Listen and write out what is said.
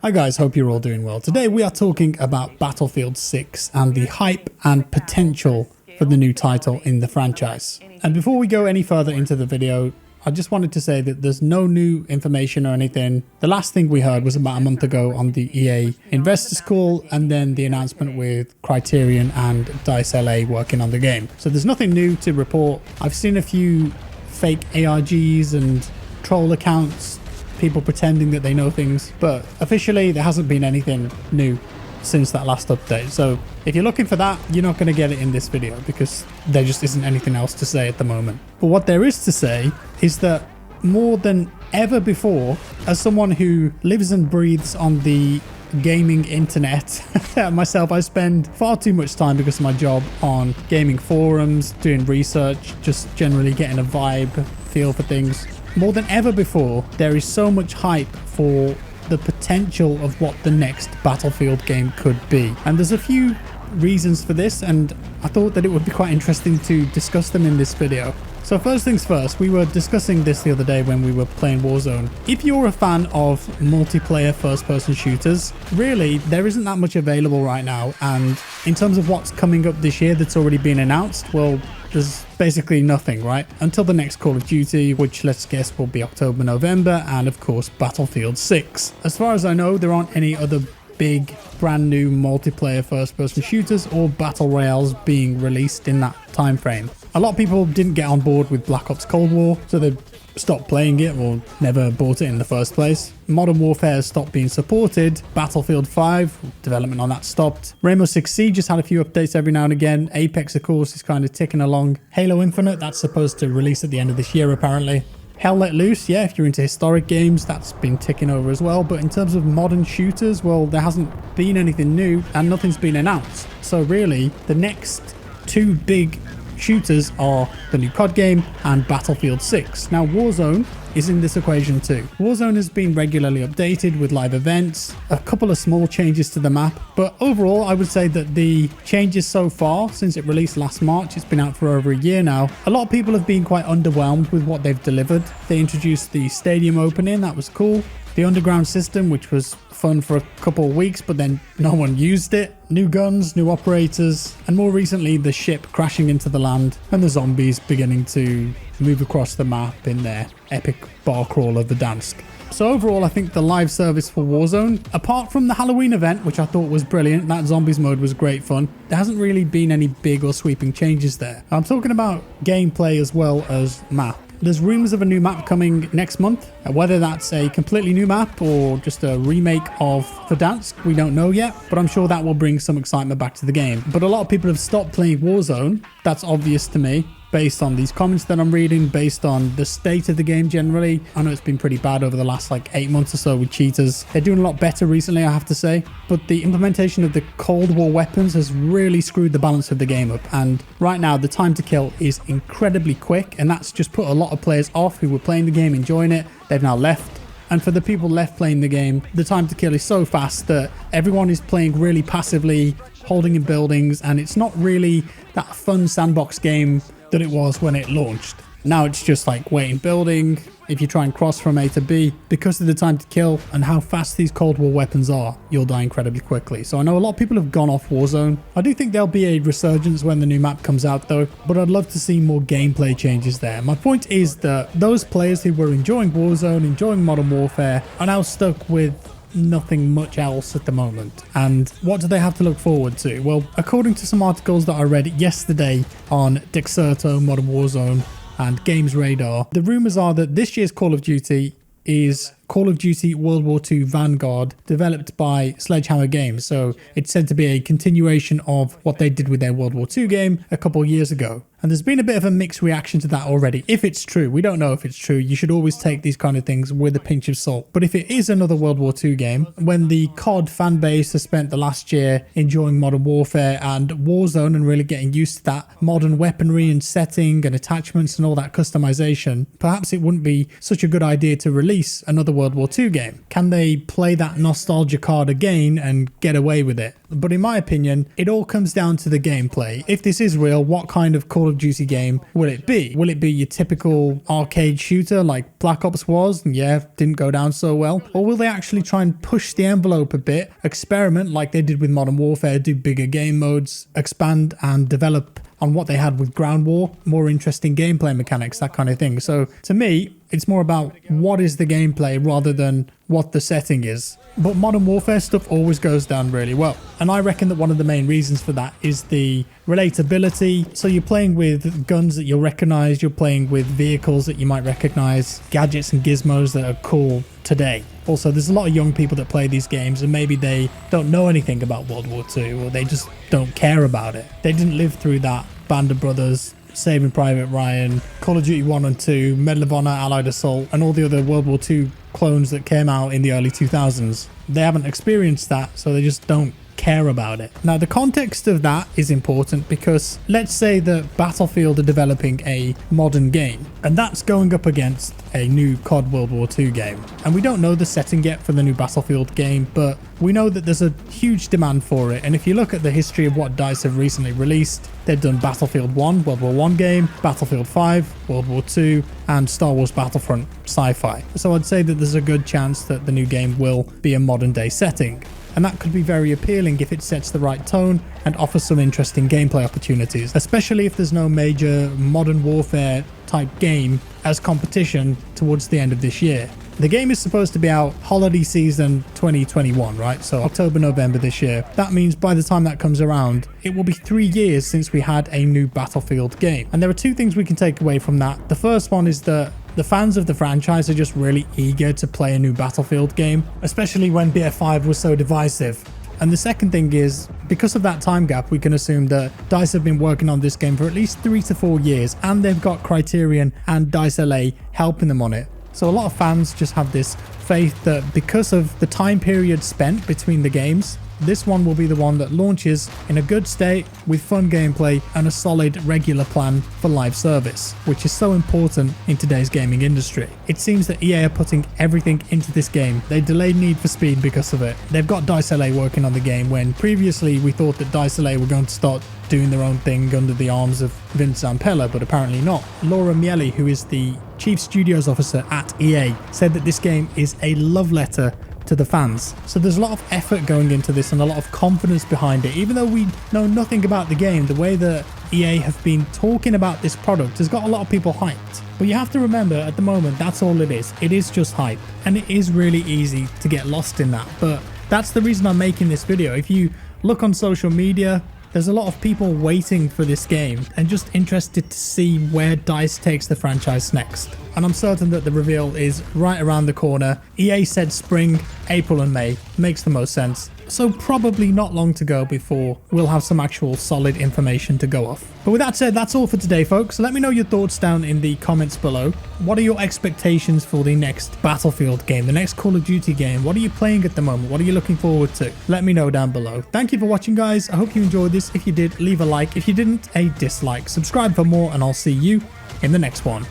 Hi guys, hope you're all doing well. Today we are talking about Battlefield 6 and the hype and potential for the new title in the franchise. And before we go any further into the video, I just wanted to say that there's no new information or anything. The last thing we heard was about a month ago on the EA investors call, and then the announcement with Criterion and DICE LA working on the game. So there's nothing new to report. I've seen a few fake ARGs and troll accounts, people pretending that they know things, but officially there hasn't been anything new since that last update. So if you're looking for that, you're not going to get it in this video because there just isn't anything else to say at the moment. But what there is to say is that more than ever before, as someone who lives and breathes on the gaming internet myself, I spend far too much time because of my job on gaming forums, doing research, just generally getting a vibe, feel for things. More than ever before, there is so much hype for the potential of what the next Battlefield game could be. And there's a few reasons for this, and I thought that it would be quite interesting to discuss them in this video. So first things first, we were discussing this the other day when we were playing Warzone. If you're a fan of multiplayer first-person shooters, really, there isn't that much available right now. And in terms of what's coming up this year that's already been announced, well, there's basically nothing, right? Until the next Call of Duty, which let's guess will be October, November, and of course Battlefield 6. As far as I know, there aren't any other big brand new multiplayer first-person shooters or battle royales being released in that time frame. A lot of people didn't get on board with Black Ops Cold War, so they stopped playing it or never bought it in the first place. Modern Warfare has stopped being supported. Battlefield 5, development on that stopped. Rainbow Six Siege just had a few updates every now and again. Apex, of course, is kind of ticking along. Halo Infinite, that's supposed to release at the end of this year apparently. Hell Let Loose, yeah, if you're into historic games, that's been ticking over as well. But in terms of modern shooters, well, there hasn't been anything new and nothing's been announced. So really, the next two big shooters are the new COD game and Battlefield 6. Now Warzone is in this equation too. Warzone has been regularly updated with live events, a couple of small changes to the map, but overall I would say that the changes so far since it released last March, it's been out for over a year now, a lot of people have been quite underwhelmed with what they've delivered. They introduced the stadium opening, that was cool. The underground system, which was fun for a couple of weeks, but then no one used it. New guns, new operators, and more recently the ship crashing into the land and the zombies beginning to move across the map in their epic bar crawl of Verdansk. So overall, I think the live service for Warzone, apart from the Halloween event, which I thought was brilliant, that zombies mode was great fun, there hasn't really been any big or sweeping changes there. I'm talking about gameplay as well as map. There's rumors of a new map coming next month. Whether that's a completely new map or just a remake of Verdansk, we don't know yet, but I'm sure that will bring some excitement back to the game. But a lot of people have stopped playing Warzone. That's obvious to me, based on these comments that I'm reading, based on the state of the game generally. I know it's been pretty bad over the last 8 months or so with cheaters. They're doing a lot better recently, I have to say, but the implementation of the Cold War weapons has really screwed the balance of the game up, and right now the time to kill is incredibly quick, and that's just put a lot of players off who were playing the game, enjoying it. They've now left. And for the people left playing the game, the time to kill is so fast that everyone is playing really passively, holding in buildings, and it's not really that fun sandbox game that it was when it launched. Now it's just waiting building. If you try and cross from A to B, because of the time to kill and how fast these Cold War weapons are, you'll die incredibly quickly. So I know a lot of people have gone off Warzone. I do think there'll be a resurgence when the new map comes out though, but I'd love to see more gameplay changes there. My point is that those players who were enjoying Warzone, enjoying Modern Warfare, are now stuck with nothing much else at the moment. And what do they have to look forward to? Well, according to some articles that I read yesterday on Dexerto, Modern Warzone, and Games Radar, the rumors are that this year's Call of Duty is Call of Duty World War II Vanguard, developed by Sledgehammer Games. So it's said to be a continuation of what they did with their World War II game a couple of years ago. And there's been a bit of a mixed reaction to that already. If it's true, we don't know if it's true. You should always take these kind of things with a pinch of salt. But if it is another World War II game, when the COD fan base has spent the last year enjoying Modern Warfare and Warzone and really getting used to that modern weaponry and setting and attachments and all that customization, perhaps it wouldn't be such a good idea to release another World War II game? Can they play that nostalgia card again and get away with it? But in my opinion, it all comes down to the gameplay. If this is real, what kind of Call of Duty game will it be? Will it be your typical arcade shooter like Black Ops was? And yeah, didn't go down so well. Or will they actually try and push the envelope a bit, experiment like they did with Modern Warfare, do bigger game modes, expand and develop on what they had with Ground War, more interesting gameplay mechanics, that kind of thing. So to me, it's more about what is the gameplay rather than what the setting is. But Modern Warfare stuff always goes down really well. And I reckon that one of the main reasons for that is the relatability. So you're playing with guns that you'll recognize, you're playing with vehicles that you might recognize, gadgets and gizmos that are cool today. Also, there's a lot of young people that play these games and maybe they don't know anything about World War II or they just don't care about it. They didn't live through that Band of Brothers, Saving Private Ryan, Call of Duty 1 and 2, Medal of Honor, Allied Assault, and all the other World War II clones that came out in the early 2000s. They haven't experienced that, so they just don't care about it. Now, the context of that is important because let's say that Battlefield are developing a modern game, and that's going up against a new COD World War II game. And we don't know the setting yet for the new Battlefield game, but we know that there's a huge demand for it. And if you look at the history of what DICE have recently released, they've done Battlefield 1, World War I game, Battlefield 5, World War II, and Star Wars Battlefront sci-fi. So I'd say that there's a good chance that the new game will be a modern day setting. And that could be very appealing if it sets the right tone and offers some interesting gameplay opportunities, especially if there's no major Modern Warfare type game as competition towards the end of this year. The game is supposed to be out holiday season 2021, right? So October, November this year. That means by the time that comes around, it will be 3 years since we had a new Battlefield game. And there are two things we can take away from that. The first one is that the fans of the franchise are just really eager to play a new Battlefield game, especially when BF5 was so divisive. And the second thing is, because of that time gap, we can assume that DICE have been working on this game for at least 3 to 4 years, and they've got Criterion and DICE LA helping them on it. So a lot of fans just have this faith that because of the time period spent between the games, this one will be the one that launches in a good state with fun gameplay and a solid regular plan for live service, which is so important in today's gaming industry. It seems that EA are putting everything into this game. They delayed Need for Speed because of it. They've got DICE LA working on the game when previously we thought that DICE LA were going to start doing their own thing under the arms of Vince Zampella, but apparently not. Laura Miele, who is the Chief Studios Officer at EA, said that this game is a love letter to the fans. So there's a lot of effort going into this and a lot of confidence behind it. Even though we know nothing about the game, the way that EA have been talking about this product has got a lot of people hyped. But you have to remember, at the moment, that's all it is. It is just hype. And it is really easy to get lost in that. But that's the reason I'm making this video. If you look on social media, there's a lot of people waiting for this game and just interested to see where DICE takes the franchise next. And I'm certain that the reveal is right around the corner. EA said spring, April and May. Makes the most sense. So probably not long to go before we'll have some actual solid information to go off. But with that said, that's all for today, folks. Let me know your thoughts down in the comments below. What are your expectations for the next Battlefield game, the next Call of Duty game? What are you playing at the moment? What are you looking forward to? Let me know down below. Thank you for watching, guys. I hope you enjoyed this. If you did, leave a like. If you didn't, a dislike. Subscribe for more, and I'll see you in the next one.